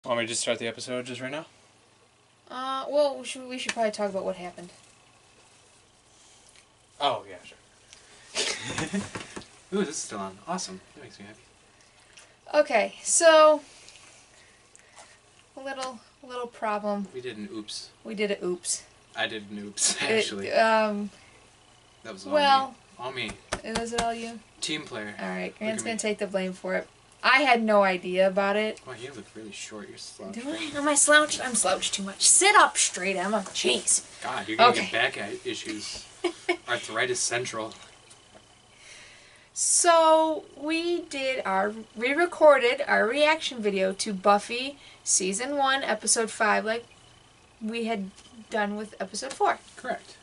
Want me to just start the episode just right now? Well, we should probably talk about what happened. Oh, yeah, sure. Ooh, this is still on. Awesome. That makes me happy. Okay, so a little problem. We did an oops. We did a oops. I did an oops, actually. That was well, all me. Was it all you? Team player. Alright, Grant's gonna take the blame for it. I had no idea about it. Oh, you look really short. You're slouched. Do I? Am I slouched? I'm slouched too much. Sit up straight, Emma. Jeez. God, you're gonna get back issues. Arthritis central. So, we recorded our reaction video to Buffy Season 1, Episode 5, like we had done with Episode 4. Correct.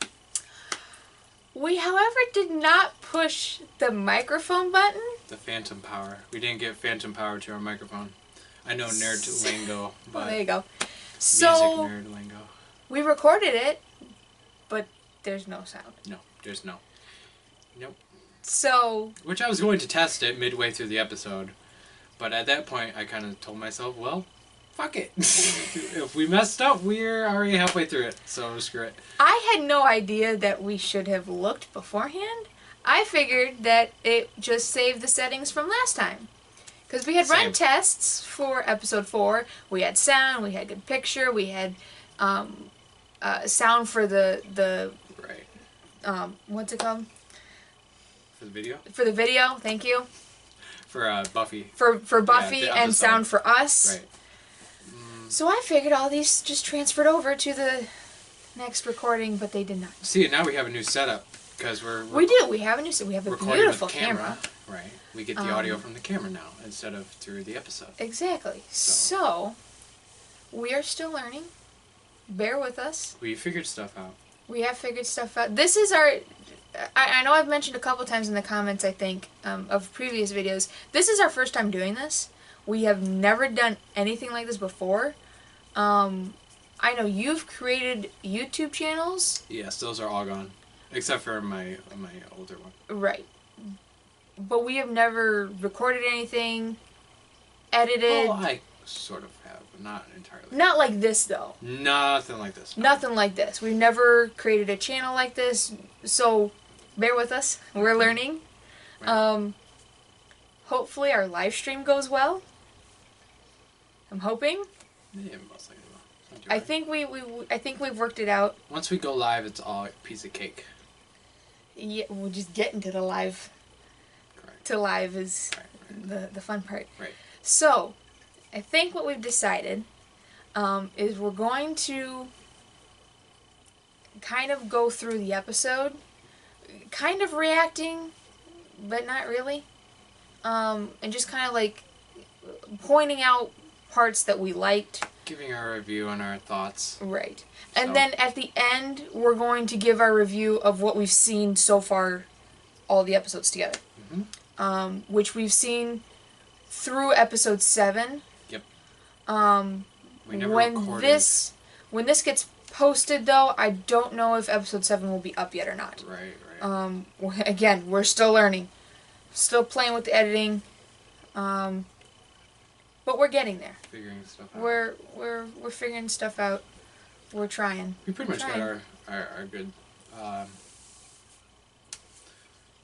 We, however, did not push the microphone button. The phantom power. We didn't get phantom power to our microphone. I know nerd lingo, but... Oh, there you go. So, music nerd lingo. We recorded it, but there's no sound. No, there's no. Nope. So... Which I was going to test it midway through the episode, but at that point I kind of told myself, well, fuck it. If we messed up, we're already halfway through it, so screw it. I had no idea that we should have looked beforehand. I figured that it just saved the settings from last time. Because we had run tests for Episode 4. We had sound, we had good picture, we had sound for the Right. What's it called? For the video? For the video, thank you. For Buffy. For Buffy and sound for us. Right. So I figured all these just transferred over to the next recording, but they did not. See, now we have a new setup because we do. We have a new set. We have a beautiful camera. Right. We get the audio from the camera now instead of through the episode. Exactly. So we are still learning. Bear with us. We figured stuff out. We have figured stuff out. This is our... I know I've mentioned a couple times in the comments, I think, of previous videos. This is our first time doing this. We have never done anything like this before. I know you've created YouTube channels. Yes, those are all gone. Except for my older one. Right. But we have never recorded anything, edited. Well, I sort of have, but not entirely. Not like this, though. Nothing like this. No. Nothing like this. We've never created a channel like this, so bear with us. We're learning. Right. Hopefully our live stream goes well. I'm hoping. Yeah, most likely will. I think I think we've worked it out. Once we go live, it's all a piece of cake. Yeah, we'll just get into the live. Correct. To live is the fun part. Right. So, I think what we've decided is we're going to kind of go through the episode, kind of reacting, but not really, and just kind of like pointing out parts that we liked. Giving our review and our thoughts. Right. And then at the end, we're going to give our review of what we've seen so far, all the episodes together. Mm-hmm. Which we've seen through episode 7. Yep. We never recorded. When this gets posted, though, I don't know if episode 7 will be up yet or not. Right. Again, we're still learning. Still playing with the editing. But we're getting there. Figuring stuff out. We're figuring stuff out. We're trying. We pretty much got our good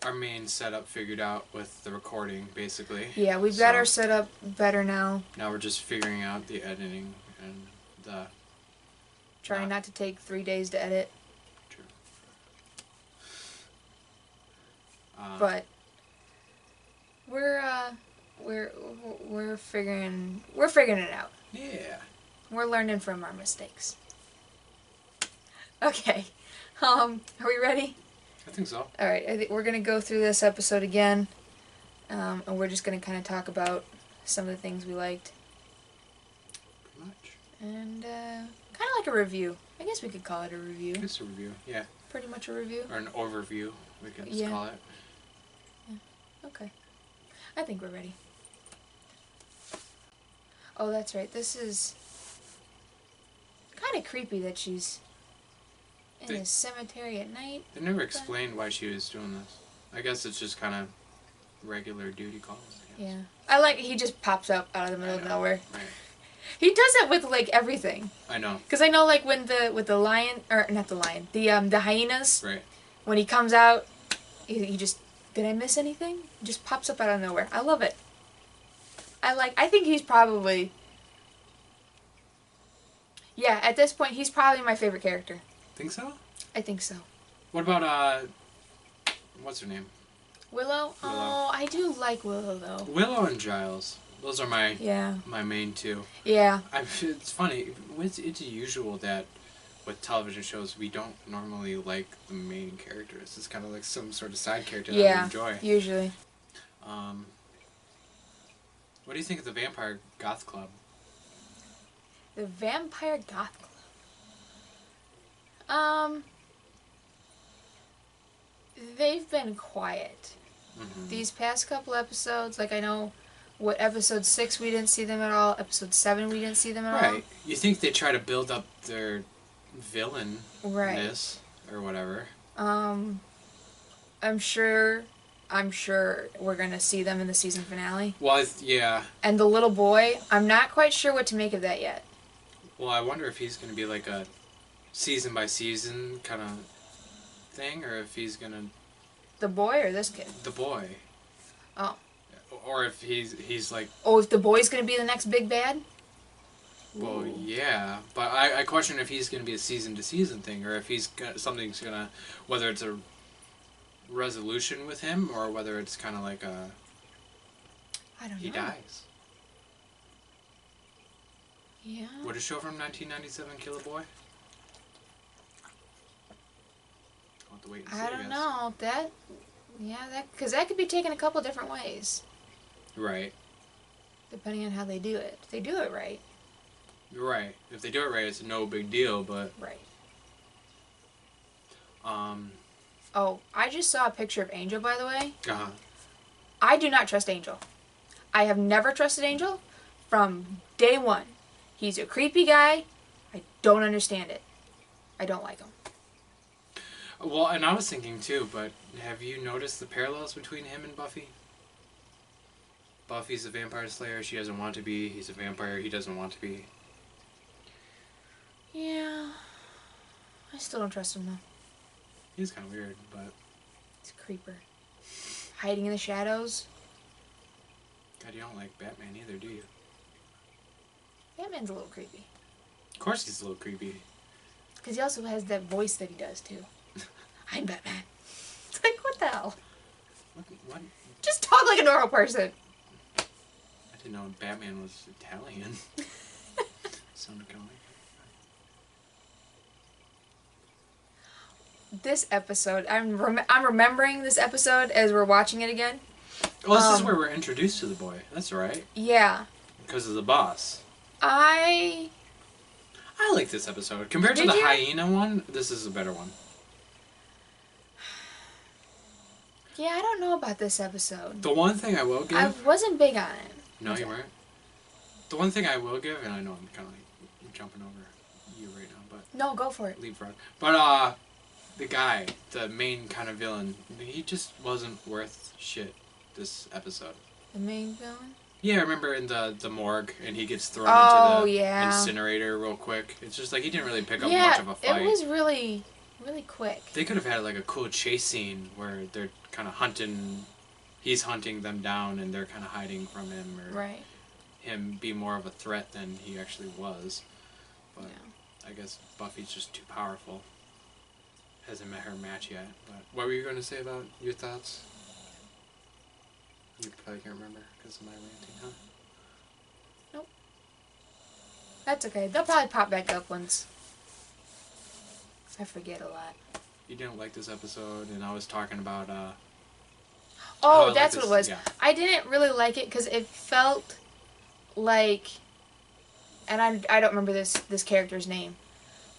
our main setup figured out with the recording, basically. Yeah, we've got our setup better now. Now we're just figuring out the editing and the... Trying not to take 3 days to edit. True. But we're figuring it out. Yeah. We're learning from our mistakes. Okay. Are we ready? I think so. Alright, I think we're going to go through this episode again. And we're just going to kind of talk about some of the things we liked. Pretty much. And kind of like a review. I guess we could call it a review. It's a review, yeah. Pretty much a review. Or an overview, we can call it. Yeah. Okay. I think we're ready. Oh, that's right. This is kind of creepy that she's in a cemetery at night. They never explained why she was doing this. I guess it's just kind of regular duty calls. Yeah. I like he just pops up out of the middle of nowhere. Right. He does it with like everything. I know. Because I know like when with the lion or not the lion, the hyenas. Right. When he comes out, he just did I miss anything? He just pops up out of nowhere. I love it. I think he's probably. Yeah, at this point, he's probably my favorite character. Think so? I think so. What about what's her name? Willow? Oh, I do like Willow though. Willow and Giles. Those are my Yeah. my main two. Yeah. It's funny. It's usual that with television shows we don't normally like the main characters. It's kind of like some sort of side character that we enjoy. Usually. What do you think of the Vampire Goth Club? The Vampire Goth Club. They've been quiet. Mm-hmm. These past couple episodes, like I know, what episode 6 we didn't see them at all. Episode 7 we didn't see them at all. Right. You think they try to build up their villain, right? Or whatever. I'm sure we're gonna see them in the season finale. Well, yeah. And the little boy, I'm not quite sure what to make of that yet. Well, I wonder if he's gonna be like a season by season kind of thing, or if he's gonna. The boy or this kid? The boy. Oh. Or if he's like. Oh, if the boy's gonna be the next big bad. Well, yeah, but I question if he's gonna be a season to season thing, or if something's gonna, whether it's a resolution with him, or whether it's kind of like a. I don't know. He dies. Yeah. Would a show from 1997 kill a boy? I'll have to wait and see, I don't know that. Yeah, because that could be taken a couple different ways. Right. Depending on how they do it. If they do it right. You're right. If they do it right, it's no big deal. But. Right. Oh, I just saw a picture of Angel, by the way. Uh-huh. I do not trust Angel. I have never trusted Angel from day one. He's a creepy guy. I don't understand it. I don't like him. Well, and I was thinking too, but have you noticed the parallels between him and Buffy? Buffy's a vampire slayer. She doesn't want to be. He's a vampire. He doesn't want to be. Yeah. I still don't trust him, though. He's kind of weird, but... He's a creeper. Hiding in the shadows. God, you don't like Batman either, do you? Batman's a little creepy. Of course he's a little creepy. Because he also has that voice that he does, too. I'm Batman. It's like, what the hell? What? Just talk like a normal person. I didn't know Batman was Italian. Sounded kind of like this episode, I'm remembering this episode as we're watching it again. Well, this is where we're introduced to the boy. That's right. Yeah. Because of the boss. I like this episode. Compared to the hyena one, this is a better one. Yeah, I don't know about this episode. The one thing I will give... I wasn't big on it. No, you weren't? The one thing I will give, and I know I'm kind of like jumping over you right now, but... No, go for it. Leapfrog. But, the guy, the main kind of villain, he just wasn't worth shit this episode. The main villain? Yeah, I remember in the morgue, and he gets thrown into the yeah. incinerator real quick. It's just like he didn't really pick up much of a fight. It was really, really quick. They could have had like a cool chase scene where they're kind of hunting, he's hunting them down, and they're kind of hiding from him, or right. him be more of a threat than he actually was. But yeah. I guess Buffy's just too powerful. Hasn't met her match yet. But what were you going to say about your thoughts? You probably can't remember because of my ranting, huh? Nope. That's okay. They'll probably pop back up once. I forget a lot. You didn't like this episode, and I was talking about, oh, that's what it was. Yeah. I didn't really like it because it felt like, and I don't remember this character's name,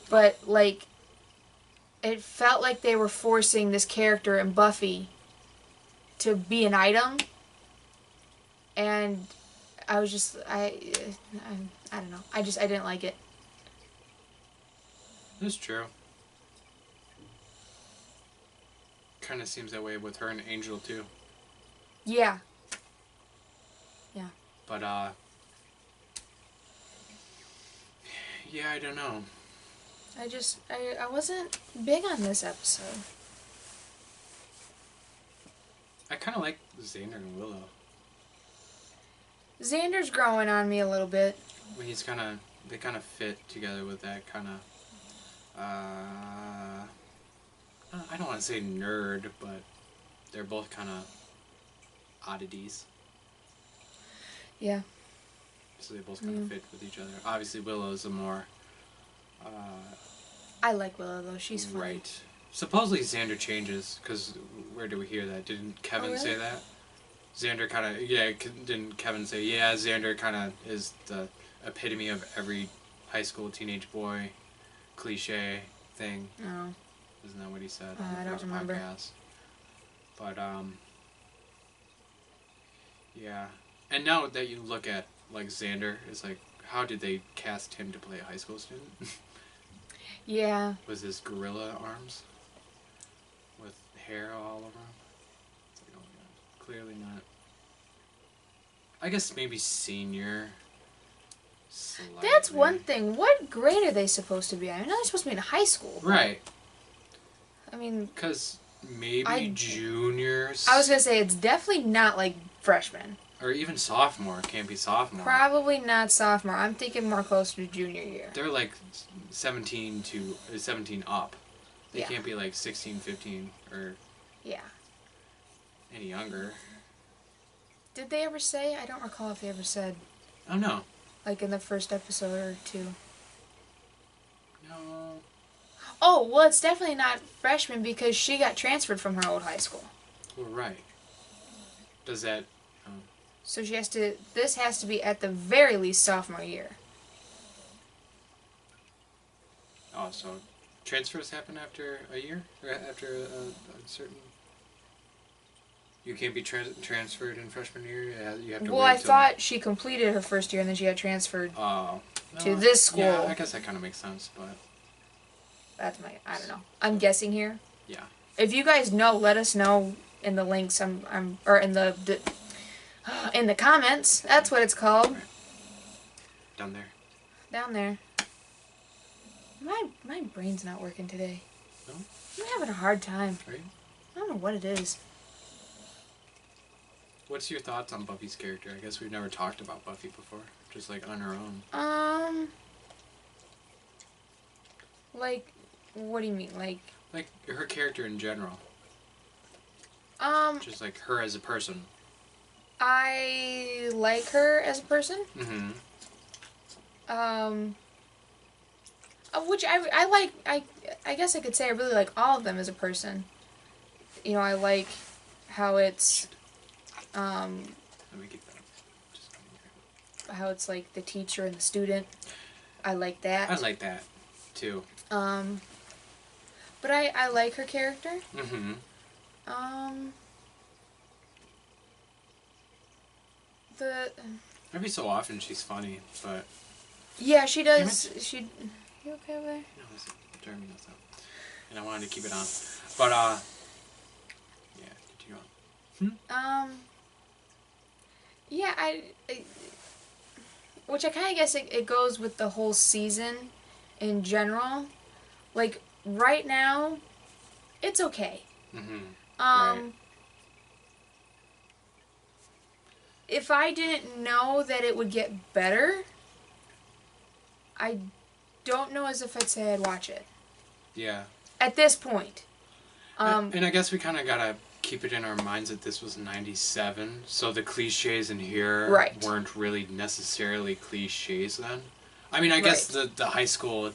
but like, it felt like they were forcing this character in Buffy to be an item, and I was just I don't know. I didn't like it. That's true. Kind of seems that way with her and Angel too. Yeah. Yeah. But Yeah, I don't know. I wasn't big on this episode. I kind of like Xander and Willow. Xander's growing on me a little bit. I mean, they kind of fit together with that kind of, I don't want to say nerd, but they're both kind of oddities. Yeah. So they both kind of fit with each other. Obviously, Willow's a more, I like Willow though. She's funny. right. Supposedly Xander changes, because where do we hear that? Didn't Kevin say that? Xander kind of, didn't Kevin say, yeah, Xander kind of is the epitome of every high school teenage boy cliche thing. Oh. Isn't that what he said I on the don't first remember. podcast? But, yeah. And now that you look at, like, Xander, it's like, how did they cast him to play a high school student? Yeah. Was his gorilla arms? With hair all over him? It's like, oh my god. Clearly not. I guess maybe senior. Slightly. That's one thing. What grade are they supposed to be at? I know they're supposed to be in high school. Right. I mean... Because maybe juniors. I was going to say, it's definitely not like freshmen. Or even sophomore. It can't be sophomore. Probably not sophomore. I'm thinking more closer to junior year. They're like 17 up. They Yeah. can't be like 16, 15, or Yeah. any younger. Did they ever say? I don't recall if they ever said. Oh, no. Like in the first episode or two. No. Oh, well, it's definitely not freshman because she got transferred from her old high school. Well, right. Does that... So this has to be at the very least sophomore year. Oh, so transfers happen after a year? Or after a certain... You can't be transferred in freshman year? You have to Well, wait I thought she completed her first year and then she got transferred to this school. Yeah, I guess that kind of makes sense, but... That's I don't know. I'm guessing here. Yeah. If you guys know, let us know in the links. Or in the comments. That's what it's called. Down there. Down there. My brain's not working today. No? I'm having a hard time. Right? I don't know what it is. What's your thoughts on Buffy's character? I guess we've never talked about Buffy before. Just like on her own. Like, what do you mean? Like her character in general. Just like her as a person. I like her as a person. Mm-hmm. Which I like, I guess I could say I really like all of them as a person. You know, I like how it's, Let me get that. Just how it's like the teacher and the student. I like that. I like that, too. But I like her character. Mm-hmm. Every so often she's funny, but... Yeah, she does. You okay over there? No, it's turning us out. And I wanted to keep it on. But, yeah, continue on. Yeah, which I kind of guess it goes with the whole season in general. Like, right now, it's okay. Mm-hmm. Right. If I didn't know that it would get better, I don't know as if I'd say I'd watch it. Yeah. At this point. And I guess we kind of gotta keep it in our minds that this was 97, so the cliches in here weren't really necessarily cliches then. I mean, I guess the high school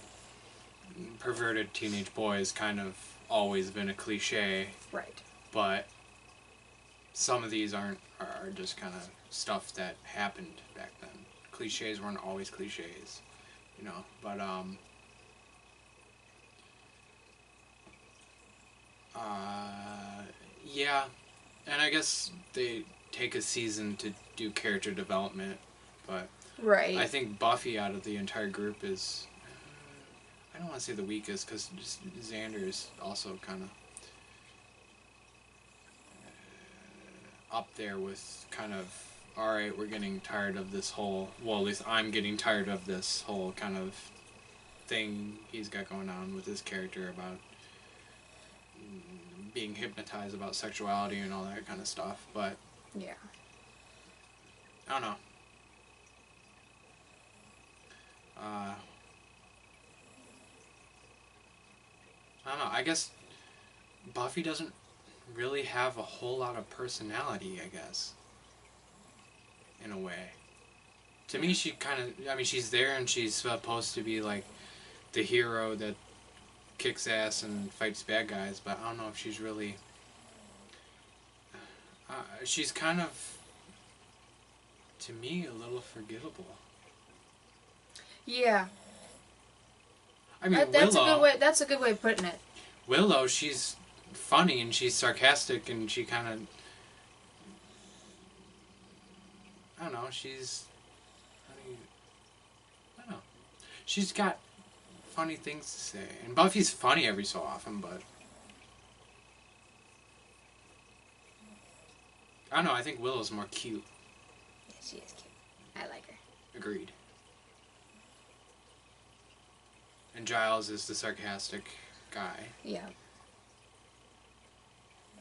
perverted teenage boy has kind of always been a cliche. Right. But some of these are just kind of stuff that happened back then. Cliches weren't always cliches, you know. But yeah, and I guess they take a season to do character development, but I think Buffy out of the entire group is, I don't want to say the weakest, because Xander is also kind of up there with kind of, alright, we're getting tired of this whole, well, at least I'm getting tired of this whole kind of thing he's got going on with his character about being hypnotized about sexuality and all that kind of stuff. But yeah, I don't know. I don't know. I guess Buffy doesn't really have a whole lot of personality, I guess. In a way. To me, she kind of... I mean, she's there and she's supposed to be, like, the hero that kicks ass and fights bad guys, but I don't know if she's really... she's kind of, to me, a little forgettable. yeah. I mean, That's Willow... a good way. That's a good way of putting it. Willow, she's funny and she's sarcastic and she kind of... I don't know, she's... I don't know. She's got funny things to say. And Buffy's funny every so often, but... I don't know, I think Willow's more cute. Yeah, she is cute. I like her. Agreed. And Giles is the sarcastic guy. Yeah.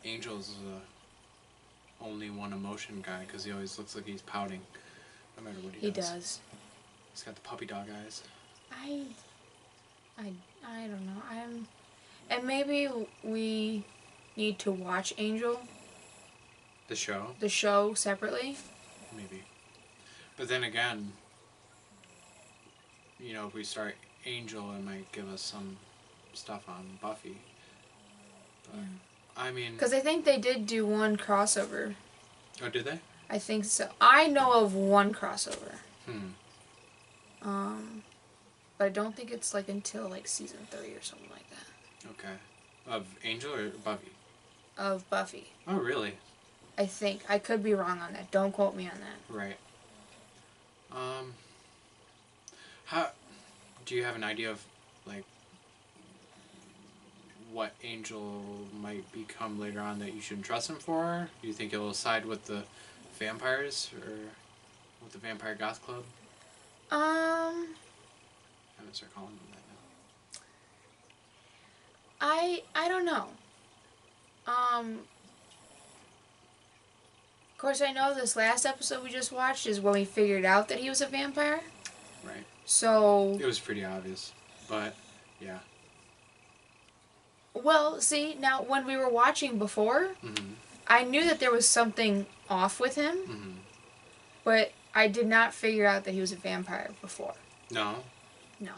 Angel's the only one emotion guy because he always looks like he's pouting no matter what he does. He does. He's got the puppy dog eyes. I don't know. And maybe we need to watch Angel, The show? the show, separately. Maybe. But then again, you know, if we start Angel, it might give us some stuff on Buffy. But, I mean... Because I think they did do one crossover. Oh, did they? I think so. I know of one crossover. But I don't think it's like until like season 3 or something like that. Okay. Of Angel or Buffy? Of Buffy. Oh, really? I think. I could be wrong on that. Don't quote me on that. Right. How... Do you have an idea of, like, what Angel might become later on that you shouldn't trust him for? Do you think he'll side with the vampires or with the Vampire Goth Club? I'm gonna start calling them that now. I don't know. Of course, I know this last episode we just watched is when we figured out that he was a vampire. Right. So... It was pretty obvious, but, yeah. Well, see, now, when we were watching before, I knew that there was something off with him, but I did not figure out that he was a vampire before. No? No.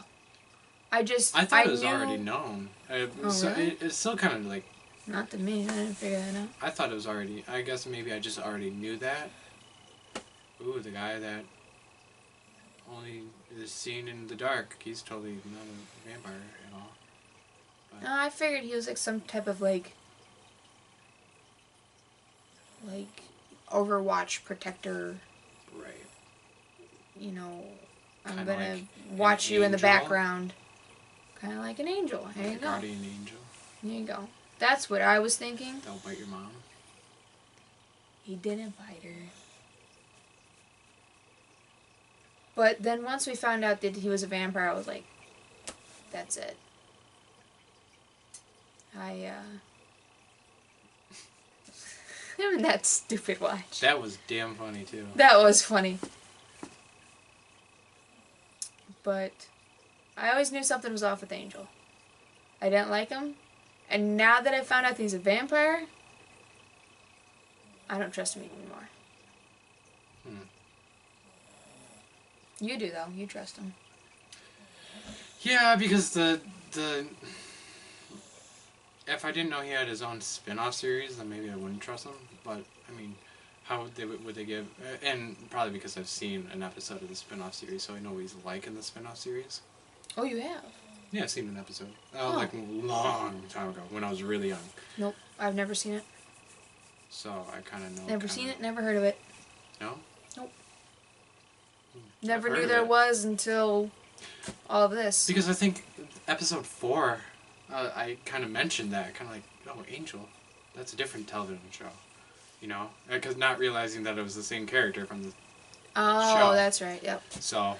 I thought it was knew... already known. Really? It's still kind of like... Not to me, I didn't figure that out. I thought it was already... I guess maybe I just already knew that. Ooh, the guy that only is seen in the dark. He's totally not a vampire at all. But... No, I figured he was like some type of like Overwatch protector. Right. You know, I'm Kinda gonna like watch you in the angel? background. Kind of like an angel. There Like you a go. guardian angel. There you go. That's what I was thinking. Don't bite your mom. He didn't bite her. But then once we found out that he was a vampire, I was like, that's it. Him and that stupid watch. That was damn funny, too. That was funny. But I always knew something was off with Angel. I didn't like him. And now that I found out that he's a vampire, I don't trust him anymore. You do, though. You trust him. Yeah, because the if I didn't know he had his own spin-off series, then maybe I wouldn't trust him. But I mean, how would they give? And probably because I've seen an episode of the spin-off series, so I know what he's like in the spin-off series. Oh, you have? Yeah, I've seen an episode. Like a long time ago when I was really young. Nope, I've never seen it. So I kind of know. Never seen it. Never heard of it. No. Nope. Never I've heard knew of there it. was until all of this. Because I think episode 4, I kind of mentioned that, kind of like, oh, Angel, that's a different television show, you know, because not realizing that it was the same character from the Oh, show. that's right. Yep. So,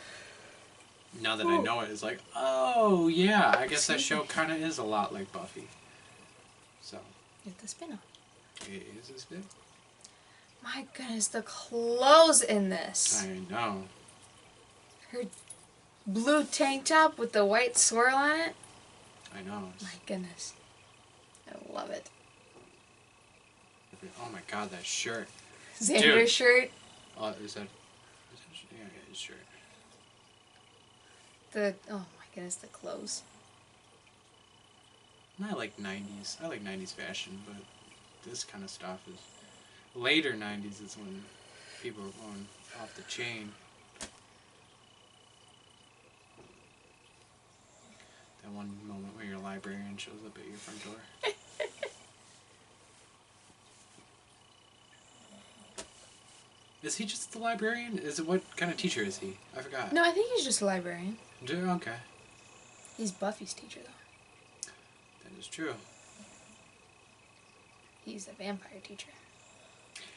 Now that I know it, it's like, oh yeah, I guess that show kind of is a lot like Buffy. So. It's the spin-off. It is as good. My goodness, the clothes in this. I know. Her blue tank top with the white swirl on it. I know. My goodness. I love it. Oh my god, that shirt. Xander's shirt. Oh, is that yeah, his shirt. Oh my goodness, the clothes. I like 90s. I like 90s fashion, but this kind of stuff is... Later 90s is when people are going off the chain. That one moment where your librarian shows up at your front door. Is he just the librarian? What kind of teacher is he? I forgot. No, I think he's just a librarian. Okay. He's Buffy's teacher, though. That is true. He's a vampire teacher.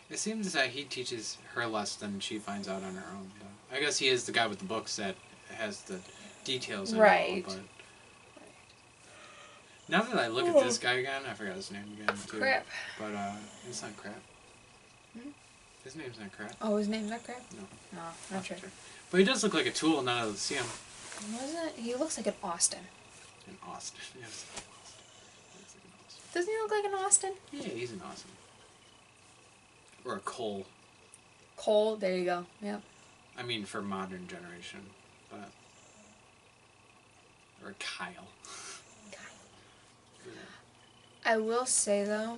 It seems that he teaches her less than she finds out on her own, though. I guess he is the guy with the books that has the details in it all, but... Now that I look at this guy again, I forgot his name again, too. Crap. But, it's not Crap. His name's not Crap. Oh, his name's not Crap? No. No, not sure. But he does look like a tool now that I see him. He looks like an Austin. An Austin, yes. Doesn't he look like an Austin? Yeah, he's an Austin. Or a Cole. Cole, there you go. Yep. I mean, for modern generation, but... Or a Kyle. I will say, though,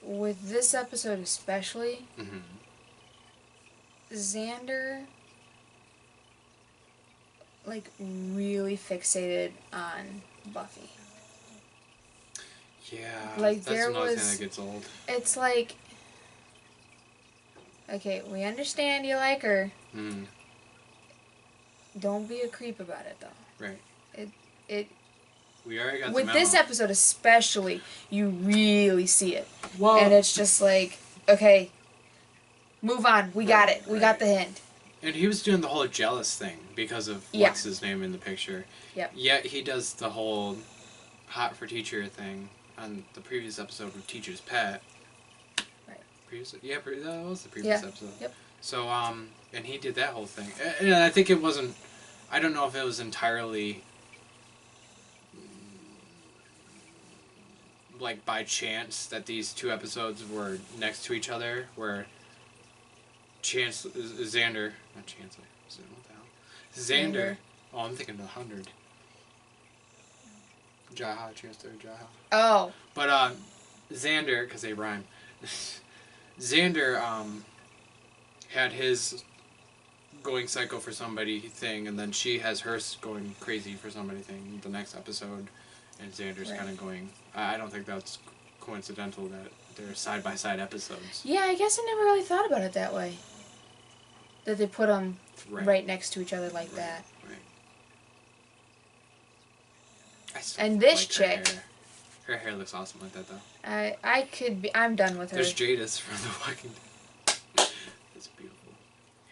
with this episode especially, Xander, like, really fixated on Buffy. Yeah, like, that's another thing that gets old. It's like, okay, we understand you like her. Don't be a creep about it, though. Right. We already got with this episode especially, you really see it. Well, and it's just like, okay, move on. We got it. We got the hint. And he was doing the whole jealous thing because of what's his name in the picture. Yep. Yet he does the whole hot for teacher thing on the previous episode with Teacher's Pet. Right. That was the previous episode. Yep. So, and he did that whole thing. And I think it wasn't, I don't know if it was entirely... like by chance that these two episodes were next to each other, where Xander, not Chancellor, what the hell? Xander. Oh, I'm thinking 100. Jaha, Chancellor, Jaha. Oh. But Xander, because they rhyme. Xander had his going psycho for somebody thing, and then she has hers going crazy for somebody thing the next episode. And Xander's kind of going... I don't think that's coincidental that they're side-by-side episodes. Yeah, I guess I never really thought about it that way. That they put them right next to each other like that. Right. And this like chick... Her hair looks awesome like that, though. I'm done with her. There's Jadis from The Walking Dead. It's beautiful.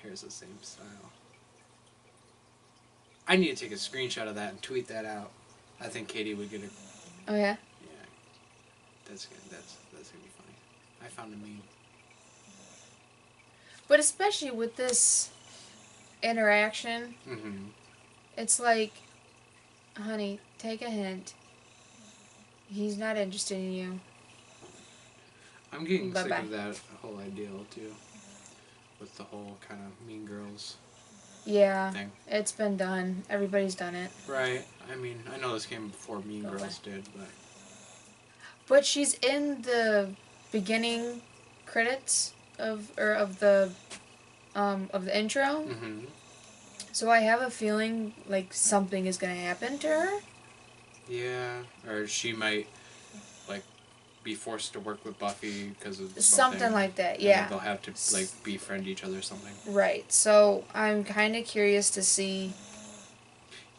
Hair's the same style. I need to take a screenshot of that and tweet that out. I think Katie would get a... Oh, yeah? Yeah. That's good. That's going to be funny. I found a meme. But especially with this interaction, it's like, honey, take a hint. He's not interested in you. I'm getting sick of that whole ideal, too. With the whole kind of Mean Girls... Yeah, thing. It's been done. Everybody's done it. Right. I mean, I know this came before Mean Girls did, but... But she's in the beginning credits of the intro. So I have a feeling like something is gonna happen to her. Yeah, or she might like be forced to work with Buffy because of something like that. Yeah, they'll have to like befriend each other or something. Right. So I'm kind of curious to see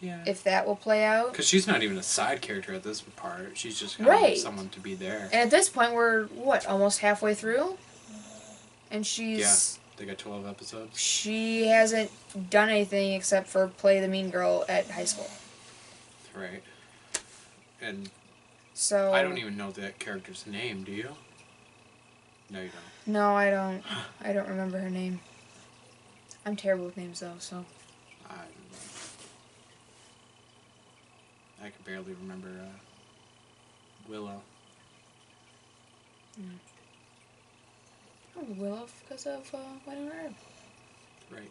if that will play out. Because she's not even a side character at this part. She's just kind of someone to be there. And at this point, we're almost halfway through, and she's They got 12 episodes. She hasn't done anything except for play the mean girl at high school. Right. And So I don't even know that character's name, do you? No, you don't. No, I don't. I don't remember her name. I'm terrible with names though, so. I can barely remember Willow. Oh, Willow because of Winona Earp. Right.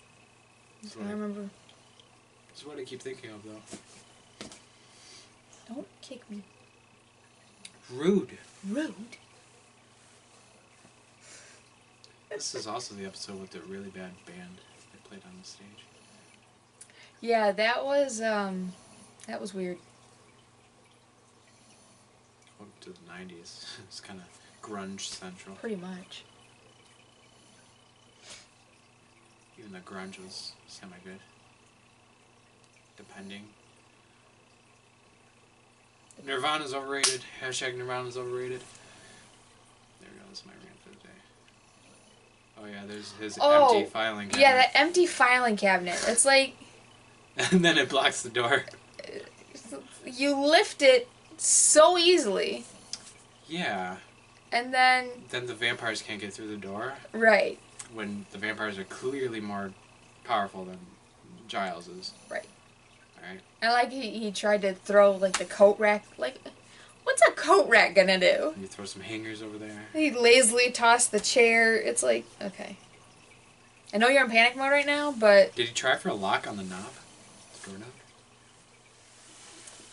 I remember. That's what I keep thinking of, though. Don't kick me. Rude. Rude? This is also the episode with the really bad band they played on the stage. Yeah, that was weird. Up to the 90s. It's kind of grunge central. Pretty much. Even the grunge was semi-good. Depending. Nirvana's overrated. Hashtag Nirvana's overrated. There we go. That's my rant for the day. Oh yeah, there's his empty filing cabinet. Yeah, that empty filing cabinet. It's like... And then it blocks the door. You lift it so easily. Yeah. And then... Then the vampires can't get through the door. Right. When the vampires are clearly more powerful than Giles is. Right. Alright. I like he tried to throw, like, the coat rack. Like, what's a coat rack gonna do? You throw some hangers over there. He lazily tossed the chair. It's like, okay. I know you're in panic mode right now, but... Did he try for a lock on the knob? The doorknob?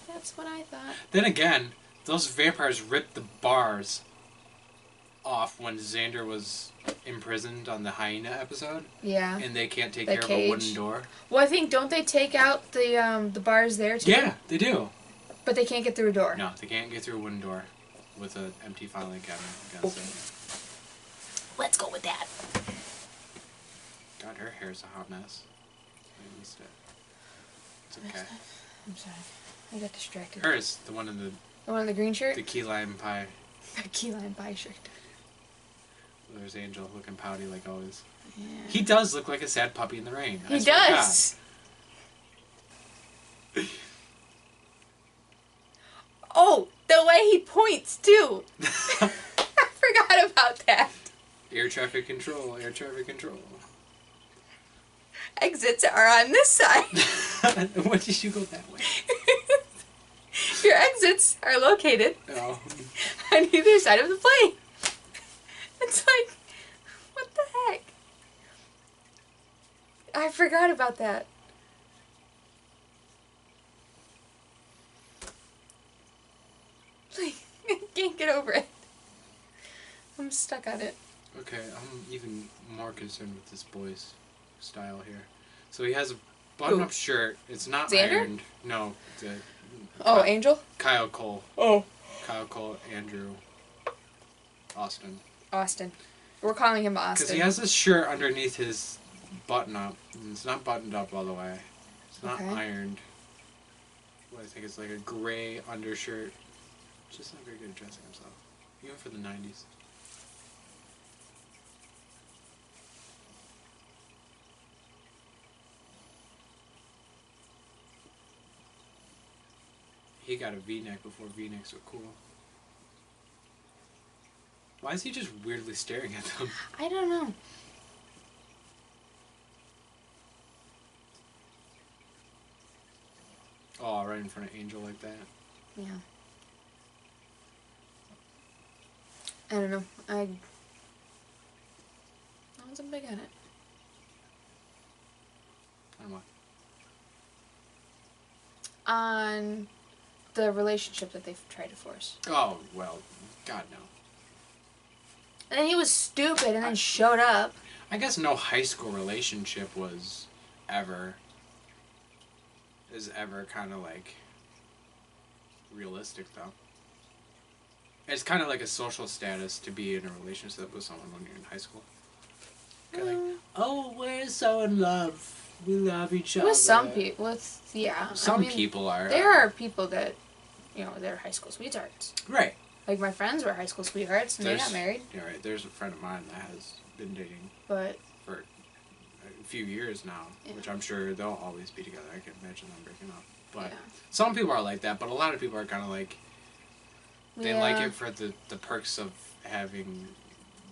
That's what I thought. Then again, those vampires ripped the bars off when Xander was imprisoned on the hyena episode. Yeah. And they can't take The care cage. of a wooden door. Well, I think, don't they take out the bars there, too? Yeah, they do. But they can't get through a door. No, they can't get through a wooden door with an empty filing cabinet against it. Let's go with that. God, her hair's a hot mess. I missed it. It's okay. I'm sorry. I got distracted. Hers, the one in the... The one in the green shirt? The key lime pie. The key lime pie shirt. There's Angel looking pouty like always. Yeah. He does look like a sad puppy in the rain. He does. Oh, the way he points too. I forgot about that. Air traffic control, air traffic control. Exits are on this side. Why did you go that way? Your exits are located Oh. on either side of the plane. It's like, what the heck? I forgot about that. Like, I can't get over it. I'm stuck on it. Okay, I'm even more concerned with this boy's style here. So he has a button-up shirt. It's not Xander? ironed. No. Angel? Kyle Cole. Oh. Kyle Cole, Andrew, Austin. Austin. We're calling him Austin. Because he has this shirt underneath his button-up. And it's not buttoned up all the way. It's not ironed. What I think is like a gray undershirt. Just not very good at dressing himself. Even for the 90s. He got a V-neck before V-necks were cool. Why is he just weirdly staring at them? I don't know. Oh, right in front of Angel like that. Yeah. I don't know. I wasn't big on it. On what? On the relationship that they've tried to force. Oh, well, God, no. And then he was stupid and then showed up. I guess no high school relationship is ever kind of like realistic, though. It's kind of like a social status to be in a relationship with someone when you're in high school. Like, oh, we're so in love. We love each other. With some people, Some people are. There are people that, they're high school sweethearts. Right. Like my friends were high school sweethearts and they got married. Yeah, right. There's a friend of mine that has been dating but for few years now, which I'm sure they'll always be together. I can't imagine them breaking up. But some people are like that, but a lot of people are kind of like, they like it for the perks of having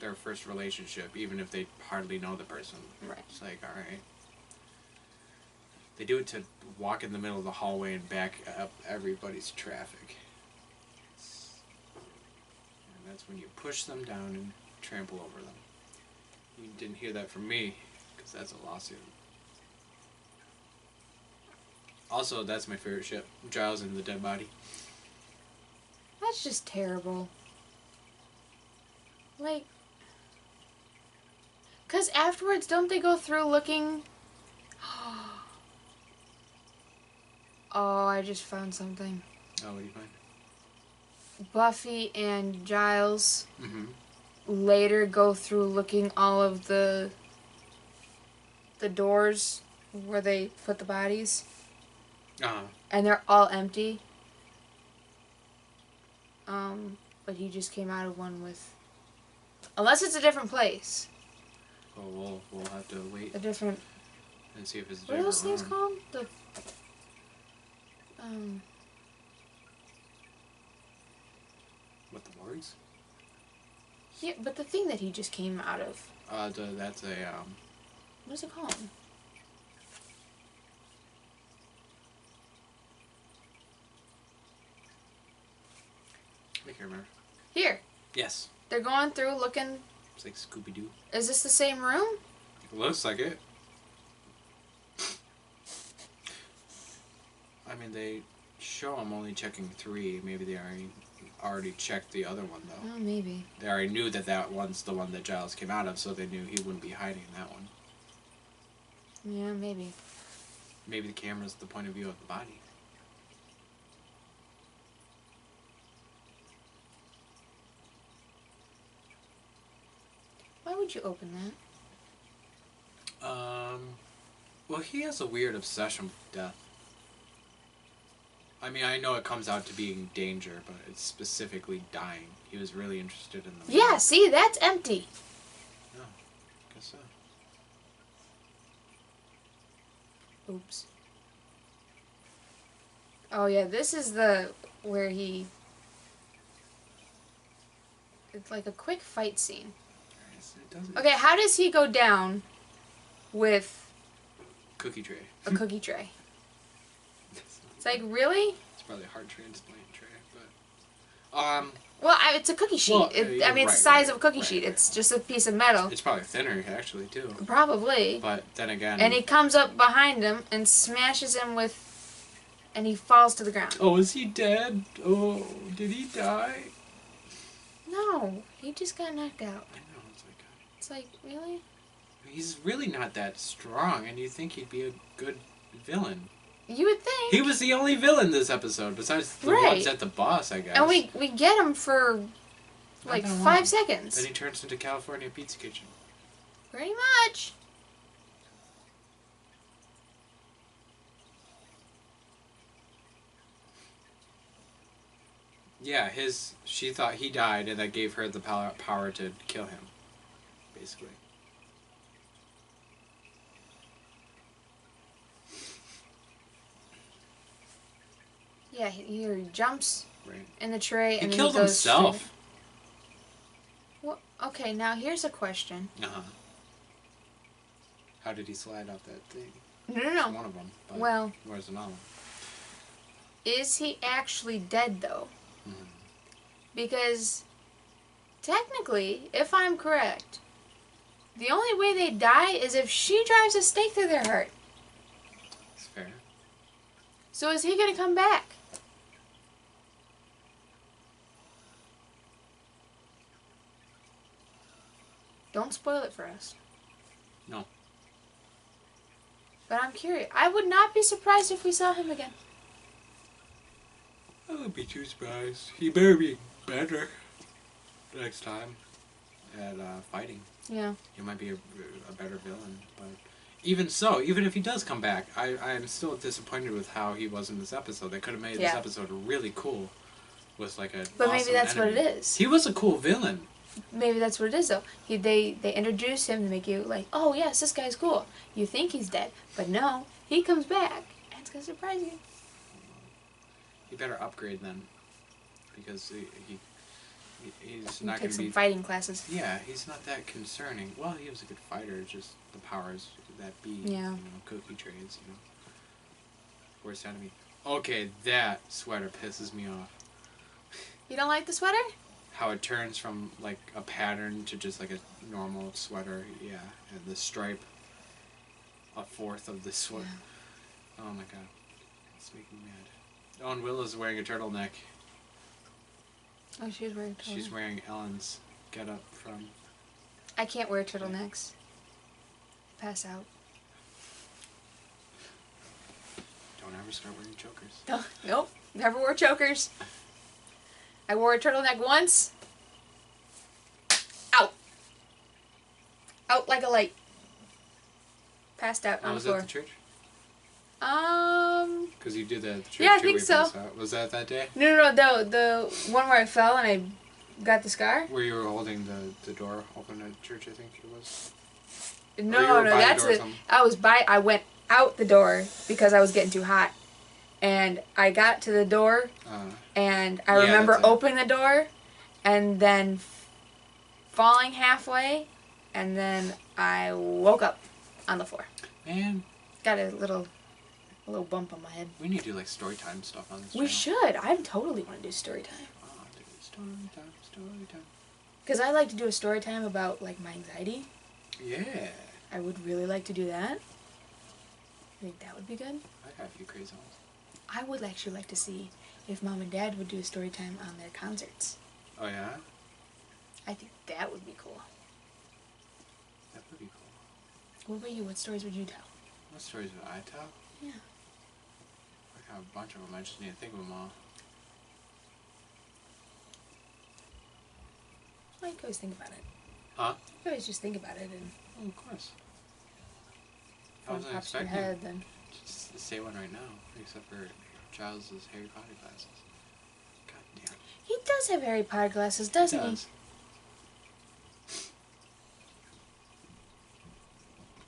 their first relationship, even if they hardly know the person. Right. It's like, all right. They do it to walk in the middle of the hallway and back up everybody's traffic. And that's when you push them down and trample over them. You didn't hear that from me, because that's a lawsuit. Also, that's my favorite ship. Giles and the dead body. That's just terrible. Like... Because afterwards, don't they go through looking... Oh, I just found something. Oh, what do you find? Buffy and Giles later go through looking all of the doors where they put the bodies. And they're all empty. But he just came out of one with... Unless it's a different place. Well, we'll have to wait. A different... And see if it's a What are those things room. called? The... What, the wards? Yeah, but the thing that he just came out of. That's a, What is it called? I can't remember. Here. Yes. They're going through looking... It's like Scooby-Doo. Is this the same room? It looks like it. I mean, they show I'm only checking 3. Maybe they already checked the other one, though. Oh, maybe. They already knew that one's the one that Giles came out of, so they knew he wouldn't be hiding in that one. Yeah, maybe. Maybe the camera's the point of view of the body. Why would you open that? Well, he has a weird obsession with death. I mean, I know it comes out to being danger, but it's specifically dying. He was really interested in the... Yeah, see, that's empty. Oh, guess so. Oops. Oh, yeah, this is the... where he... It's like a quick fight scene. Okay, how does he go down with... Cookie tray. A cookie tray? It's like, really? It's probably a heart transplant tray, but... Well, it's a cookie sheet. Well, I mean, it's the size of a cookie sheet. It's just a piece of metal. It's probably thinner, actually, too. Probably. But then again... And he comes up behind him and smashes him with... And he falls to the ground. Oh, is he dead? Oh, did he die? No, he just got knocked out. I know, It's like, really? He's really not that strong, and you think he'd be a good villain. You would think. He was the only villain this episode, besides the ones at the boss, I guess. And we get him for, like, 5 seconds. Then he turns into California Pizza Kitchen. Pretty much. Yeah, she thought he died, and that gave her the power to kill him, basically. Yeah, he jumps in the tray and he then killed he goes himself. straight. Well, okay, now here's a question. How did he slide off that thing? No. It's one of them. But well, where's another one? Is he actually dead, though? Because, technically, if I'm correct, the only way they die is if she drives a stake through their heart. That's fair. So is he going to come back? Don't spoil it for us. No. But I'm curious. I would not be surprised if we saw him again. I wouldn't be too surprised. He better be better next time at fighting. Yeah. He might be a better villain, but even so, even if he does come back, I'm still disappointed with how he was in this episode. They could have made this episode really cool with like a But awesome maybe that's enemy. what it is. He was a cool villain. maybe that's what it is though. They introduce him to make you like, oh yes, this guy's cool. You think he's dead, but no, he comes back and it's gonna surprise you. You better upgrade then, because he's not Take going to some be fighting classes. Yeah, he's not that concerning. Well, he was a good fighter. It's just the powers that be. Yeah. You know, cookie trades. You know, worst enemy. Okay, that sweater pisses me off. You don't like the sweater? How it turns from like a pattern to just like a normal sweater. Yeah, and the stripe. A fourth of the sweater. Yeah. Oh my god, it's making me mad. Oh, and Willow's wearing a turtleneck. Oh, she's wearing a turtleneck. She's wearing Ellen's getup from... I can't wear turtlenecks. Pass out. Don't ever start wearing chokers. No, nope, never wore chokers. I wore a turtleneck once. Out. Out like a light. Passed out on the floor. Was that the church? Because you did that at the church. Yeah, I think so. Was that day? No, the one where I fell and I got the scar. Where you were holding the door open at church, I think it was. No, that's it. I went out the door because I was getting too hot, and I got to the door, and I remember opening the door, and then falling halfway, and then I woke up on the floor. Man, got a little bump on my head. We need to do like story time stuff on this. We should. I totally want to do story time. Oh, dude, story time. Because I like to do a story time about like my anxiety. Yeah. I would really like to do that. I think that would be good. I got a few crazy ones. I would actually like to see if Mom and Dad would do a story time on their concerts. Oh yeah? I think that would be cool. That would be cool. What about you? What stories would you tell? What stories would I tell? Yeah. I got a bunch of them. I just need to think of them all. Well, you can always think about it. Huh? You can always just think about it and... Oh, of course. I wasn't expecting your head, then. Just say one right now, except for Giles' Harry Potter glasses. God damn. He does have Harry Potter glasses, doesn't he?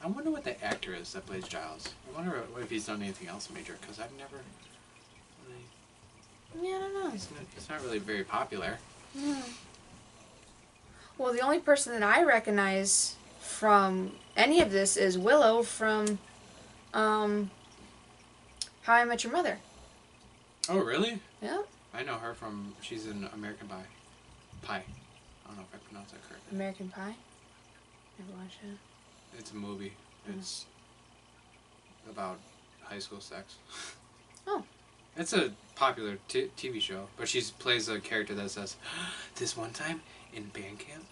I wonder what the actor is that plays Giles. I wonder if he's done anything else major, because I've never really... Yeah, I don't know. He's not really very popular. Hmm. Well, the only person that I recognize from any of this is Willow from How I Met Your Mother. Oh, really? Yeah. I know her from... She's in American Pie. I don't know if I pronounced that correctly. American Pie? Never watched it. It's a movie. It's about high school sex. Oh. It's a popular TV show, but she plays a character that says, "This one time in band camp,"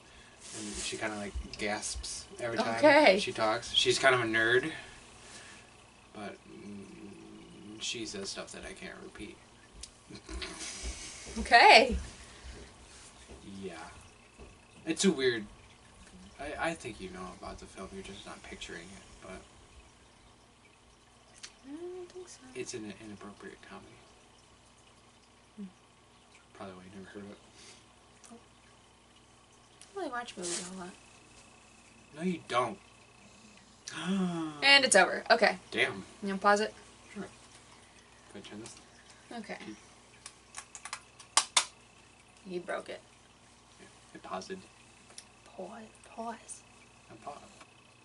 and she kind of like gasps every time she talks. She's kind of a nerd, but she says stuff that I can't repeat. Okay. Yeah. It's a weird... I think you know about the film, you're just not picturing it, but... I don't think so. It's an inappropriate comedy. Probably why you never heard of it. I really watch movies a lot. No, you don't. And it's over. Okay. Damn. You want to pause it? Sure. Can I turn this? Okay. You broke it. Yeah, it paused it. Pause. I paused.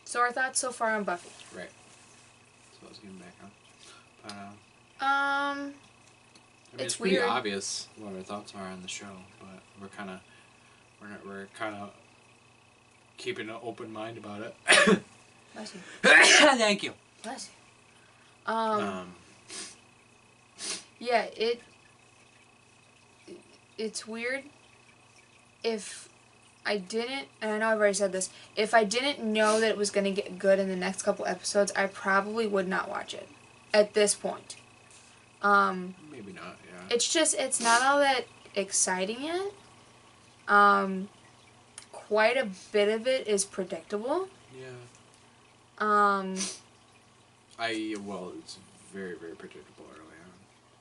So our thoughts so far on Buffy. Right. So I was getting back on. But, I mean, it's pretty obvious what our thoughts are on the show, but we're kind of keeping an open mind about it. Bless you. Thank you. Bless you. Yeah, it's weird. If I didn't, and I know I've already said this, if I didn't know that it was going to get good in the next couple episodes, I probably would not watch it at this point. Maybe not, yeah. It's not all that exciting yet. Quite a bit of it is predictable. Yeah. Well, it's very, very predictable early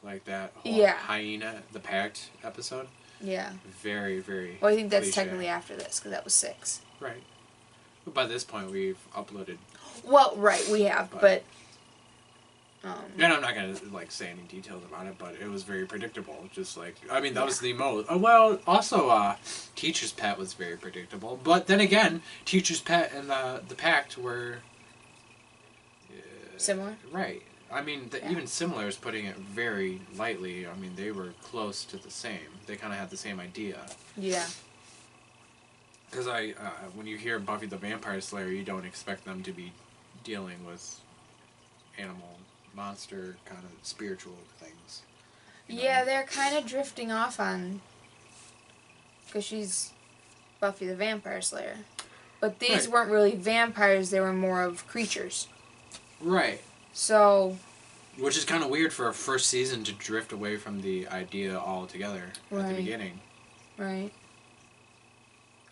like that whole Yeah. hyena, the pact episode. Yeah. Very, very. Well, I think that's cliche. technically after this, because that was 6. Right. But by this point, we've uploaded. Well, right, we have, but and I'm not gonna like say any details about it, but it was very predictable. Just like that was the most. Well, also, Teacher's Pet was very predictable. But then again, Teacher's Pet and the Pact were similar. Right. I mean, even similar is putting it very lightly. I mean, they were close to the same. They kind of had the same idea. Yeah. Because when you hear Buffy the Vampire Slayer, you don't expect them to be dealing with animal, monster, kind of spiritual things. Yeah, they're kind of drifting off on... Because she's Buffy the Vampire Slayer. But these weren't really vampires, they were more of creatures. Right. So... Which is kind of weird for a first season to drift away from the idea altogether at the beginning. Right.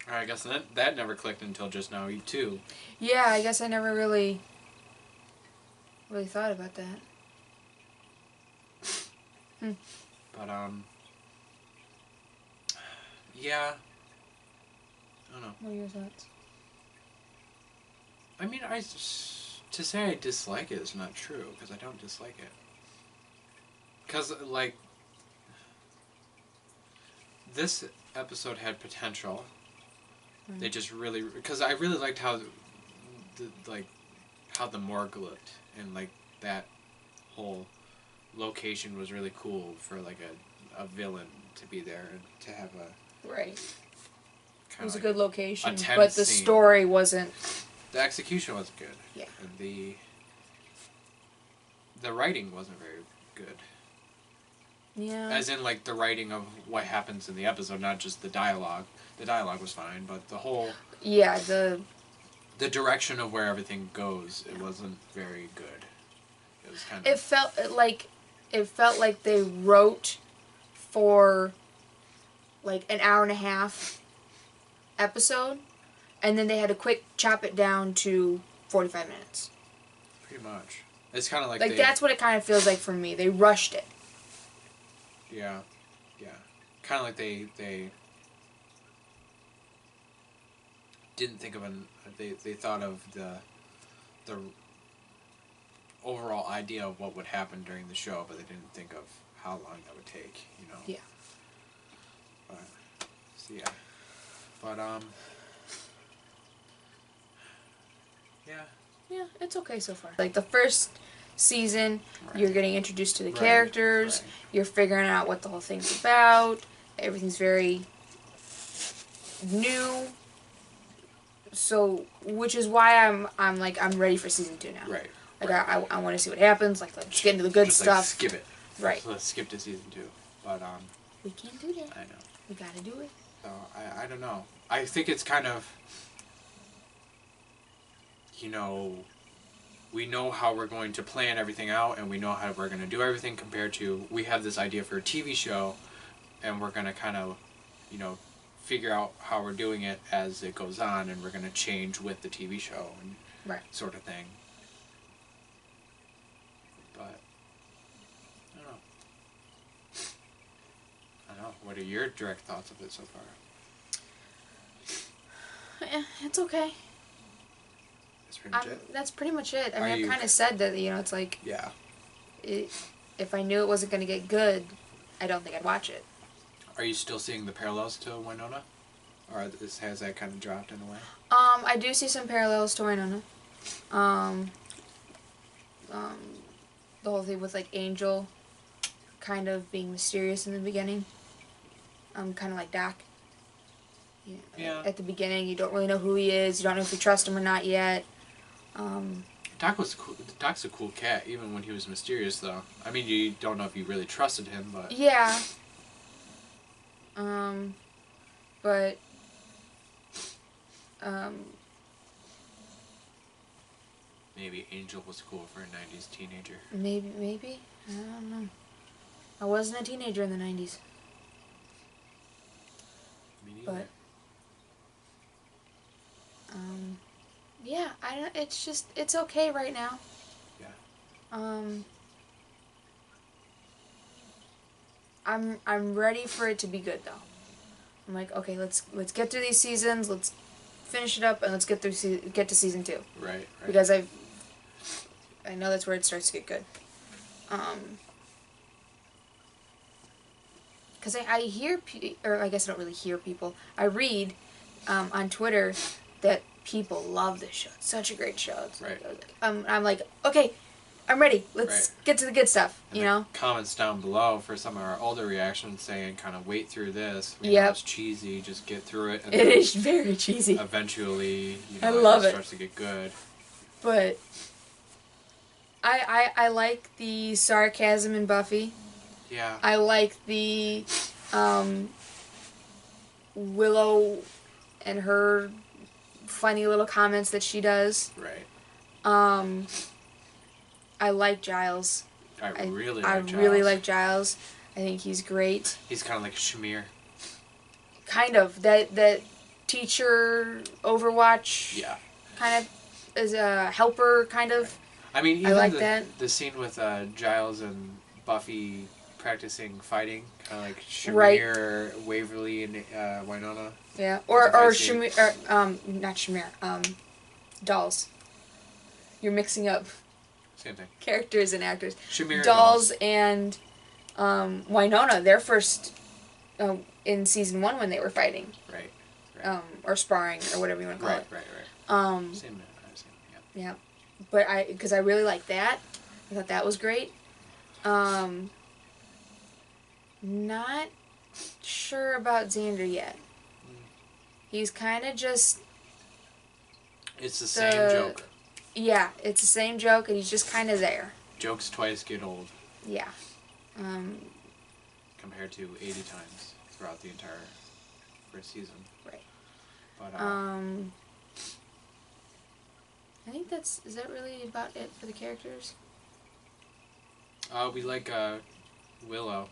I guess that never clicked until just now, too. Yeah, I guess I never really thought about that. But, yeah. I don't know. What are your thoughts? I mean, to say I dislike it is not true, because I don't dislike it. Because, like, this episode had potential. Right. They just really... Because I really liked how the morgue looked, and, like, that whole location was really cool for, like, a villain to be there and to have a... Right. It was a good location, a but the story wasn't... The execution was good. Yeah. And the writing wasn't very good. Yeah. As in, like, the writing of what happens in the episode, not just the dialogue. The dialogue was fine, but the whole... Yeah, the direction of where everything goes, it wasn't very good. It was kind of... It felt like they wrote for, like, an hour and a half episode, and then they had to quick chop it down to 45 minutes. Pretty much. It's kind of like that's what it kind of feels like for me. They rushed it. Yeah. Yeah. Kind of like they didn't think of they thought of the overall idea of what would happen during the show, but they didn't think of how long that would take, you know. Yeah. But so yeah. But yeah. Yeah, it's okay so far. Like the first season, you're getting introduced to the characters, you're figuring out what the whole thing's about, everything's very new. So, which is why I'm ready for season 2 now. Right. Like I want to see what happens. Like let's get into the good stuff. Like, skip it. Right. So let's skip to season 2. But we can't do that. I know. We gotta do it. So I don't know. I think it's kind of, you know, we know how we're going to plan everything out, and we know how we're going to do everything compared to, we have this idea for a TV show, and we're going to kind of, you know, figure out how we're doing it as it goes on, and we're going to change with the TV show and sort of thing. But I don't know. I don't know. What are your direct thoughts of it so far? It's okay. That's pretty much it. That's pretty much it. I mean, I've kind of said that, you know, it's like... Yeah. If I knew it wasn't going to get good, I don't think I'd watch it. Are you still seeing the parallels to Winona? Or has that kind of dropped in a way? I do see some parallels to Winona. The whole thing with, like, Angel kind of being mysterious in the beginning. Kind of like Doc. Yeah. At the beginning, you don't really know who he is. You don't know if you trust him or not yet. Doc's a cool cat, even when he was mysterious, though. I mean, you don't know if you really trusted him, but... Yeah. But... Maybe Angel was cool for a 90s teenager. Maybe? I don't know. I wasn't a teenager in the 90s. Me neither. But... yeah, it's okay right now. Yeah. I'm ready for it to be good though. I'm like, okay, let's get through these seasons, let's finish it up, and let's get to season 2. Right. Because I know that's where it starts to get good. Because I hear, or I guess I don't really hear people. I read on Twitter that people love this show. It's such a great show. Right. I'm like, okay, I'm ready. Let's get to the good stuff. And you know. Comments down below for some of our older reactions saying, kind of wait through this. It's cheesy. Just get through it. And it is very cheesy. Eventually, I love it starts to get good. But I like the sarcasm in Buffy. Yeah. I like the Willow and her funny little comments that she does. Right. I like Giles. I really like Giles. I think he's great. He's kind of like Shamir. Kind of. That teacher Overwatch. Yeah. Kind of is a helper, kind of. Right. I mean, even I like that. The scene with Giles and Buffy practicing fighting, kind of like Shamir, Waverly, and Winona. Yeah, or Shamir, not Shamir, Dolls. You're mixing up same thing. Characters and actors. Shamir, Dolls and Winona. Their first in season 1 when they were fighting. Right. Or sparring or whatever you want to call it. Right. Same. Yeah. But because I really liked that. I thought that was great. Not sure about Xander yet. He's kind of just... It's the same joke. Yeah, it's the same joke, and he's just kind of there. Jokes twice get old. Yeah. Compared to 80 times throughout the entire first season. Right. But, I think is that really about it for the characters? We like, Willow.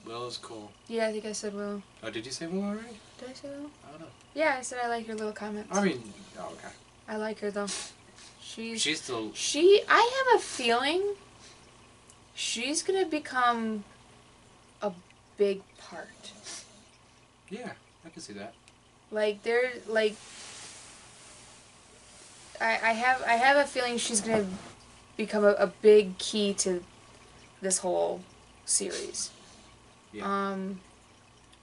Willow's cool. Yeah, I think I said Willow. Oh, did you say Willow already? Did I say Willow? I don't know. Yeah, I said I like her little comments. I mean, okay. I like her, though. She's still... I have a feeling she's gonna become a big part. Yeah, I can see that. Like, I have a feeling she's gonna become a big key to this whole series. Yeah.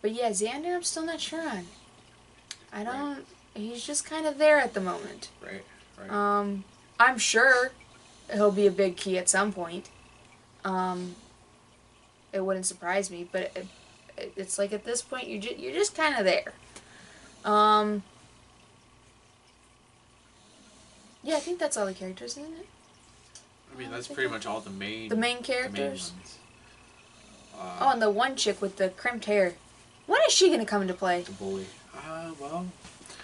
But yeah, Xander, I'm still not sure on. I don't... Right. He's just kind of there at the moment. Right. I'm sure he'll be a big key at some point. It wouldn't surprise me, but it's like at this point you're just kind of there. Yeah, I think that's all the characters, isn't it? I mean, that's pretty much all the main characters. The main ones. Oh, and the one chick with the crimped hair. When is she gonna come into play? The bully. Well.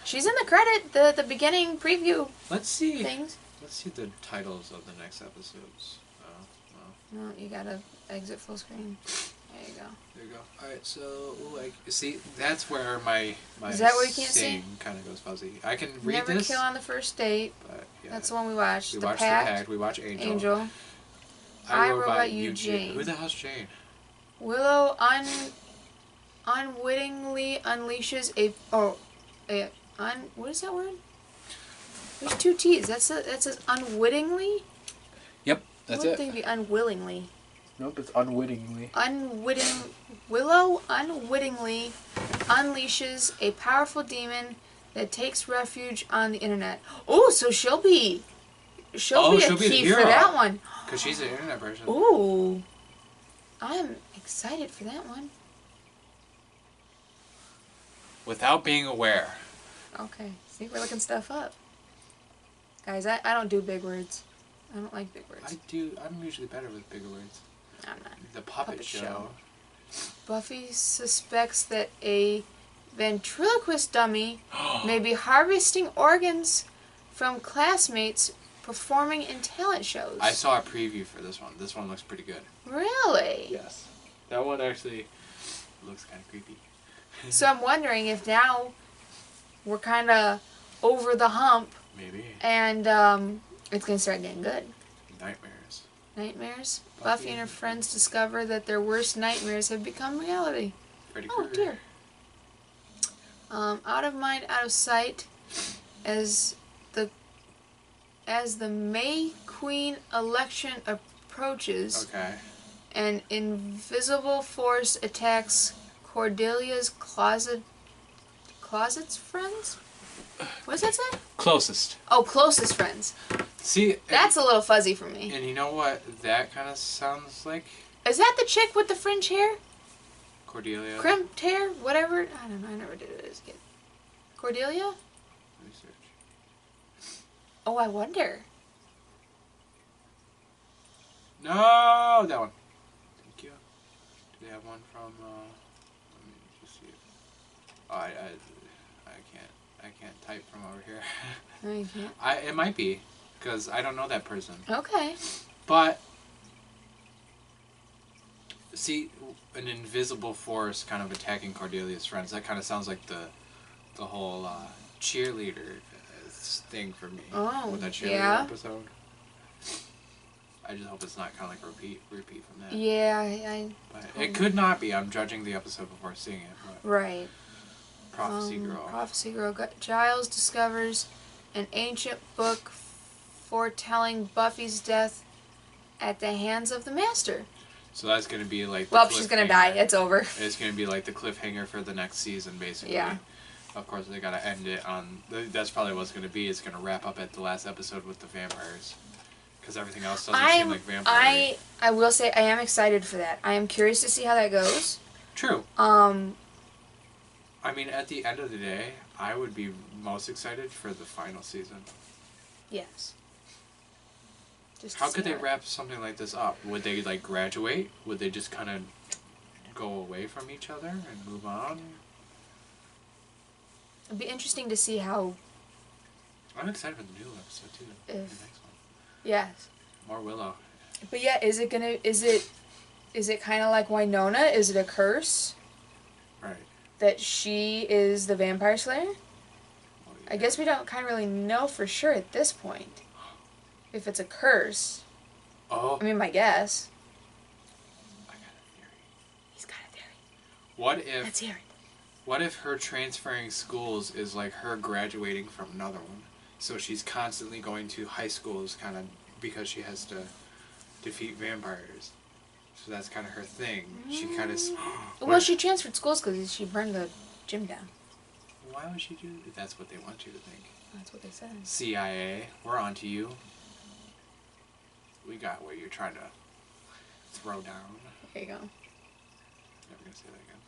She's in the credit, the beginning preview. Let's see. Things. Let's see the titles of the next episodes. No, you gotta exit full screen. There you go. There you go. Alright, so, see, that's where my is that where you can't see? Kind of goes fuzzy. I can read Never this. Kill on the First Date. But, yeah. That's the one we watched. We watched The Pact. We watched Angel. I Robot You, Jane. Who the hell's Jane? Willow unwittingly unleashes what is that word? There's 2 T's. That says unwittingly? Yep, that's it. I wouldn't think it'd be unwillingly. Nope, it's unwittingly. Willow unwittingly unleashes a powerful demon that takes refuge on the internet. Oh, so she'll be a key for that one. Because she's an internet person. Ooh. I'm excited for that one. Without being aware. Okay. See, we're looking stuff up. Guys, I don't do big words. I don't like big words. I do. I'm usually better with bigger words. I'm not. The puppet show. Buffy suspects that a ventriloquist dummy may be harvesting organs from classmates performing in talent shows. I saw a preview for this one. This one looks pretty good. Really? Yes. That one actually looks kind of creepy. So I'm wondering if now we're kind of over the hump. Maybe. And it's going to start getting good. Nightmares. Nightmares. Buffy and her friends discover that their worst nightmares have become reality. Freddy Oh Krueger. dear. Out of mind, out of sight. As the May Queen election approaches, Okay. an invisible force attacks Cordelia's closet's friends? What does that say? Closest. Oh, closest friends. See, That's a little fuzzy for me. and you know what that kind of sounds like? Is that the chick with the fringe hair? Cordelia. Crimped hair? Whatever? I don't know. I never did it as a kid. Cordelia? Research. Oh, I wonder. No, that one. Thank you. Do they have one from? Let me just see it. Oh, I can't type from over here. No, you can't. It might be, because I don't know that person. Okay. But see, an invisible force kind of attacking Cordelia's friends. That kind of sounds like the whole cheerleader thing for me. Oh, with that cheerleader yeah. episode. I just hope it's not kind of like a repeat from that. Yeah, But it could not be. I'm judging the episode before seeing it. But right. Prophecy Girl. Prophecy Girl. Giles discovers an ancient book foretelling Buffy's death at the hands of the Master. So that's going to be like the Well, she's going to die. It's over. It's going to be like the cliffhanger for the next season, basically. Yeah. Of course, they got to end it on... That's probably what it's going to be. It's going to wrap up at the last episode with the vampires. Because everything else doesn't seem like vampires. I will say I am excited for that. I am curious to see how that goes. True. I mean, at the end of the day, I would be most excited for the final season. Yes. Just How could they wrap something like this up? Would they, like, graduate? Would they just kind of go away from each other and move on? It'd be interesting to see how... I'm excited for the new episode, too. The next one. Yes. More Willow. But yeah, is it kind of like Winona? Is it a curse? Right. That she is the vampire slayer? Well, yeah. I guess we don't kind of really know for sure at this point. If it's a curse. Oh. I mean, my guess. I got a theory. He's got a theory. What if... Let's hear it. What if her transferring schools is like her graduating from another one? So she's constantly going to high schools kind of because she has to defeat vampires. So that's kind of her thing. She kind of... Well, she transferred schools because she burned the gym down. Why would she do that? That's what they want you to think. That's what they said. CIA, we're on to you. We got what you're trying to throw down. There you go. Never gonna say that again.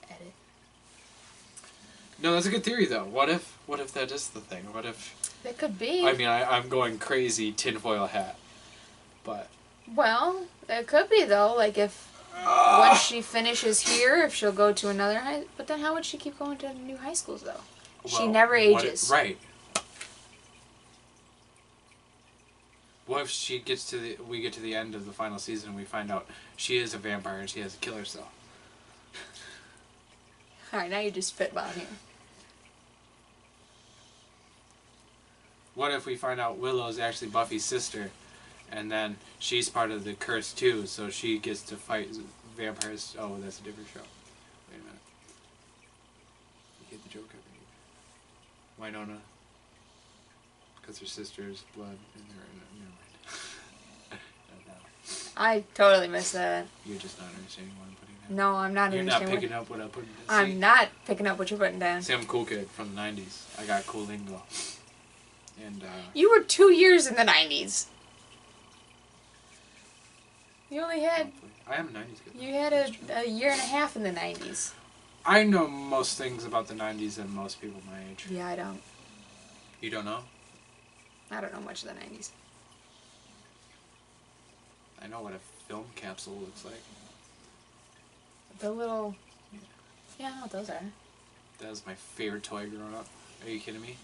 Edit. No, that's a good theory though. What if that is the thing? What if... That could be. I mean, I'm going crazy tinfoil hat. But... Well, it could be though. Like if once she finishes here, if she'll go to another high... But then how would she keep going to new high schools though? She never ages. Right. What if she gets to we get to the end of the final season and we find out she is a vampire and she has a killer cell? Alright, now you're just spitballing here. What if we find out Willow's actually Buffy's sister, and then she's part of the curse too, so she gets to fight vampires? Oh, that's a different show. Wait a minute. You get the joke, I believe. Winona. Because her sister's blood in her... Never mind. I totally missed that. You're just not understanding what I'm putting down. No, I'm not You're understanding. not picking up what I'm putting down. I'm not picking up what you're putting down. See, I'm a cool kid from the 90s. I got cool lingo. And, You were 2 years in the 90s. You only had... I am a 90s kid. You had a year and a half in the 90s. I know most things about the 90s than most people my age. Yeah, I don't. You don't know? I don't know much of the 90s. I know what a film capsule looks like. The little... Yeah, I know what those are. That was my favorite toy growing up. Are you kidding me?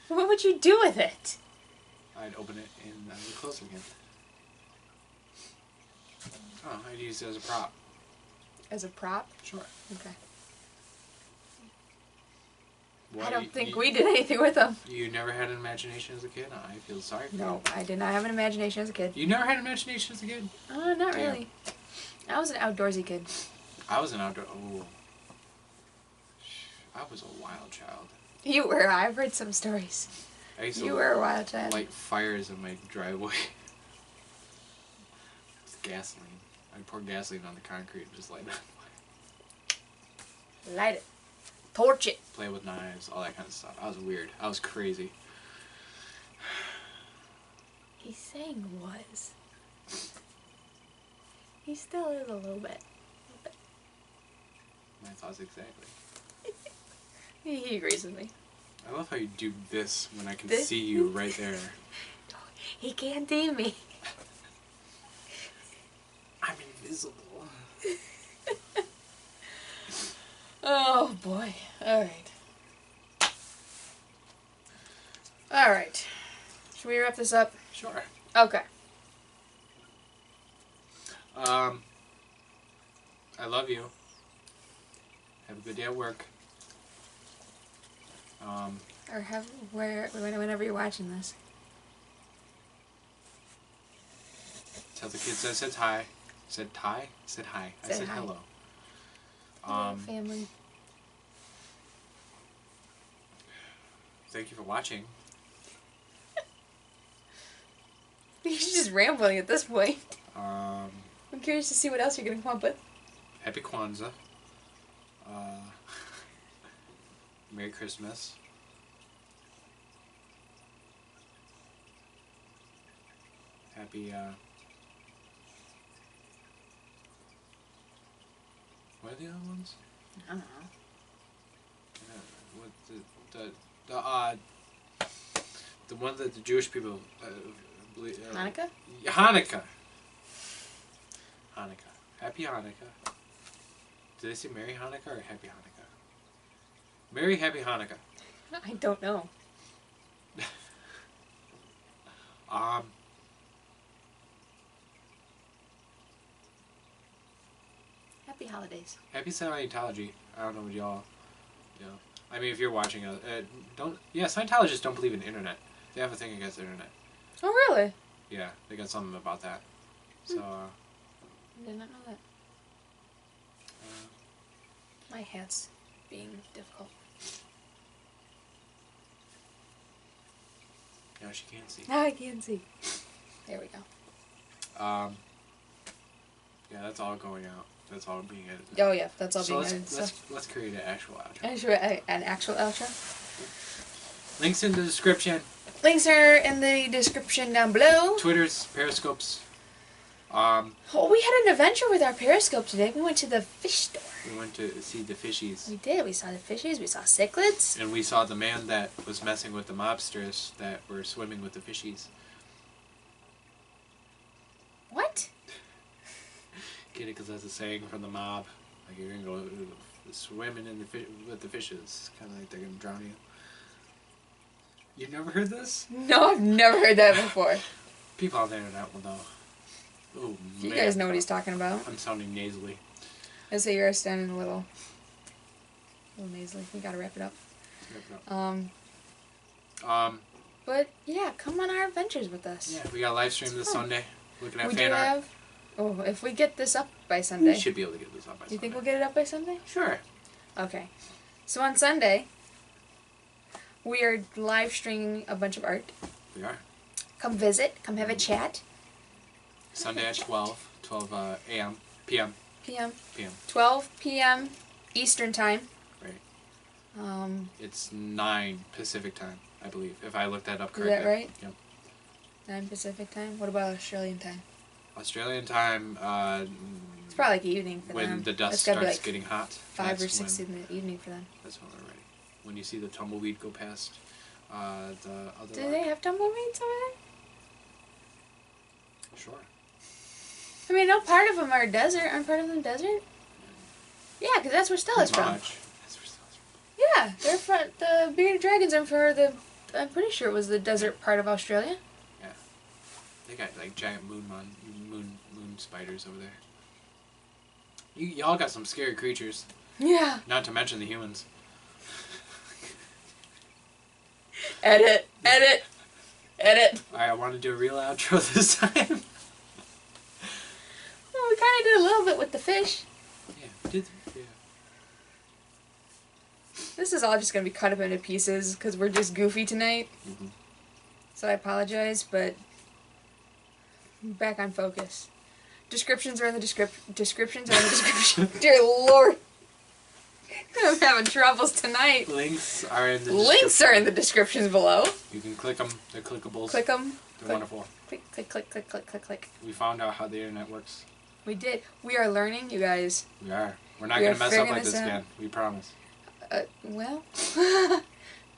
What would you do with it? I'd open it and I would close it again. Oh, I'd use it as a prop. As a prop? Sure. Okay. I don't think we did anything with them. You never had an imagination as a kid? I feel sorry for you. No, I did not have an imagination as a kid. You never had an imagination as a kid? Not really. I was an outdoorsy kid. I was an outdoor... Oh. I was a wild child. You were. I've heard some stories. You were a wild child. Light fires in my driveway. With gasoline. I'd pour gasoline on the concrete and just light it on fire. Light it. Torch it. Play with knives, all that kind of stuff. I was weird. I was crazy. He's saying was. He still is a little bit. My thoughts exactly. He agrees with me. I love how you do this when I can see you right there. He can't see me. I'm invisible. Oh boy. Alright. Alright. Should we wrap this up? Sure. Okay. I love you. Have a good day at work. Or whenever you're watching this. Tell the kids I said hi. Said hi? Said hi. I said hi. hello. Hello, family. Thank you for watching. You're just rambling at this point. Um, I'm curious to see what else you're going to come up with. Happy Kwanzaa. Merry Christmas. Happy, what are the other ones? I don't know. What the one that the Jewish people believe. Hanukkah? Hanukkah. Hanukkah. Happy Hanukkah. Did they say Merry Hanukkah or Happy Hanukkah? Merry Happy Hanukkah. I don't know. Happy holidays. Happy Scientology. I don't know what y'all, you know. I mean, if you're watching, Scientologists don't believe in the internet. They have a thing against the internet. Oh, really? Yeah, they got something about that. So, I did not know that. My hat's being difficult. now she can't see. Now I can see. There we go. Yeah, that's all going out. That's all being edited. Oh yeah, that's all being edited. Let's create an actual outro. An actual outro? Links in the description. Links are in the description down below. Twitters, Periscopes. Oh, we had an adventure with our Periscope today. We went to the fish store. We went to see the fishies. We did. We saw the fishies. We saw cichlids. And we saw the man that was messing with the mobsters that were swimming with the fishies. What? Get it? Because that's a saying from the mob. Like, you're going to go swimming in with the fishes. Kind of like they're going to drown you. You've never heard this? No, I've never heard that before. People on the internet will know. Oh, you guys know what he's talking about. I'm sounding nasally. I say you're sounding a little nasally. We gotta wrap it up. But yeah, come on our adventures with us. Yeah, we got a live stream this Sunday. Looking at we fan art. Oh, if we get this up by Sunday. We should be able to get this up by Sunday. You think we'll get it up by Sunday? Sure. Okay. So on Sunday, we are live streaming a bunch of art. We are. Come visit. Come have a chat. Sunday at 12 a.m. p.m. 12 p.m. Eastern time. Right. It's 9 Pacific time, I believe, if I looked that up correctly. Is that right? Yep. 9 Pacific time? What about Australian time? Australian time, it's probably like evening for them. When the dust starts getting hot. 5 or 6 in the evening for them. That's when they're ready. When you see the tumbleweed go past the other... Do they have tumbleweeds over there? Sure. I mean, no part of them are desert. Aren't part of them desert? Yeah, because that's where Stella's from. That's where Stella's from. Yeah, they're from... The bearded dragons are for the... I'm pretty sure it was the desert part of Australia. Yeah. They got, like, giant moon spiders over there. Y'all got some scary creatures. Yeah. Not to mention the humans. Edit. Edit. Edit. Alright, I want to do a real outro this time. Well, we kind of did a little bit with the fish. Yeah, we did. Yeah. This is all just going to be cut up into pieces because we're just goofy tonight. Mm-hmm. So I apologize, but back on focus. Descriptions are in the descriptions are in the description. Dear Lord. I'm having troubles tonight. Links are in the Links are in the descriptions below. You can click them. They're clickables. Click them. They're wonderful. Click, click, click, click, click, click, click. We found out how the internet works. We did. We are learning, you guys. We are. We're not We going are to mess up figuring like this this out. again. We promise. Well,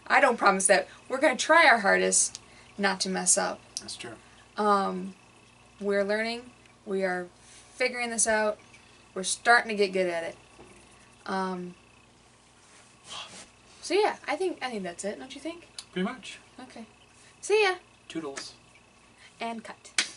I don't promise that. We're going to try our hardest not to mess up. That's true. We're learning. We are figuring this out. We're starting to get good at it. So yeah, I think that's it, don't you think? Pretty much. Okay. See ya. Toodles. And cut.